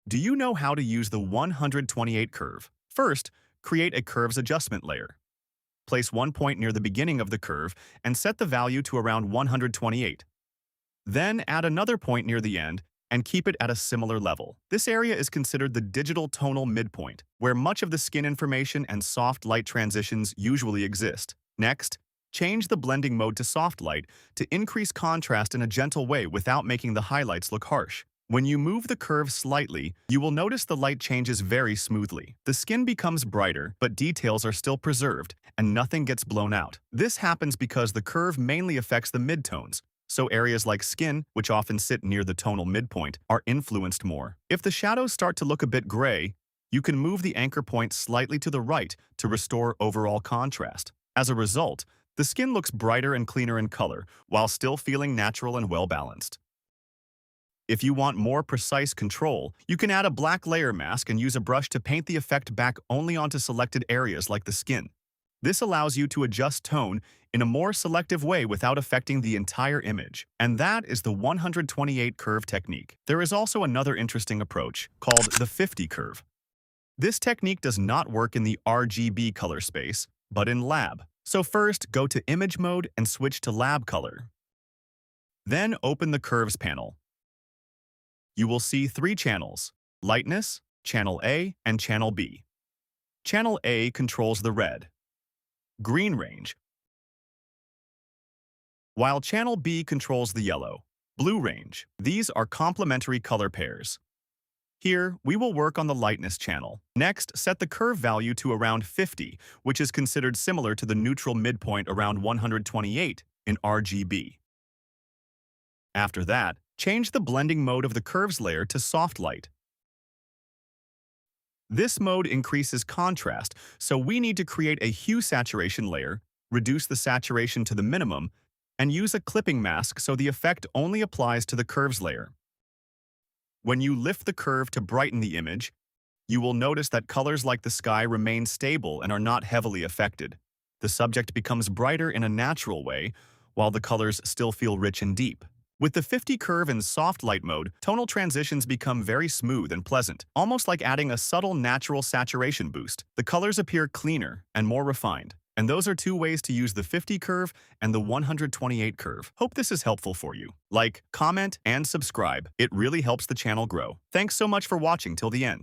Do you know how to use the 128 curve? First, create a curves adjustment layer. Place one point near the beginning of the curve and set the value to around 128. Then add another point near the end and keep it at a similar level. This area is considered the digital tonal midpoint, where much of the skin information and soft light transitions usually exist. Next, change the blending mode to soft light to increase contrast in a gentle way without making the highlights look harsh. When you move the curve slightly, you will notice the light changes very smoothly. The skin becomes brighter, but details are still preserved, and nothing gets blown out. This happens because the curve mainly affects the midtones, so areas like skin, which often sit near the tonal midpoint, are influenced more. If the shadows start to look a bit gray, you can move the anchor point slightly to the right to restore overall contrast. As a result, the skin looks brighter and cleaner in color, while still feeling natural and well-balanced. If you want more precise control, you can add a black layer mask and use a brush to paint the effect back only onto selected areas like the skin. This allows you to adjust tone in a more selective way without affecting the entire image. And that is the 128 curve technique. There is also another interesting approach called the 50 curve. This technique does not work in the RGB color space, but in lab. So first, go to Image mode and switch to Lab Color. Then open the Curves panel. You will see three channels: Lightness, Channel A, and Channel B. Channel A controls the red, green range, while Channel B controls the yellow, blue range. These are complementary color pairs. Here, we will work on the lightness channel. Next, set the curve value to around 50, which is considered similar to the neutral midpoint around 128 in RGB. After that, change the blending mode of the curves layer to soft light. This mode increases contrast, so we need to create a hue saturation layer, reduce the saturation to the minimum, and use a clipping mask so the effect only applies to the curves layer. When you lift the curve to brighten the image, you will notice that colors like the sky remain stable and are not heavily affected. The subject becomes brighter in a natural way, while the colors still feel rich and deep. With the 50 curve in soft light mode, tonal transitions become very smooth and pleasant, almost like adding a subtle natural saturation boost. The colors appear cleaner and more refined. And those are two ways to use the 50 curve and the 128 curve. Hope this is helpful for you. Like, comment, and subscribe. It really helps the channel grow. Thanks so much for watching till the end.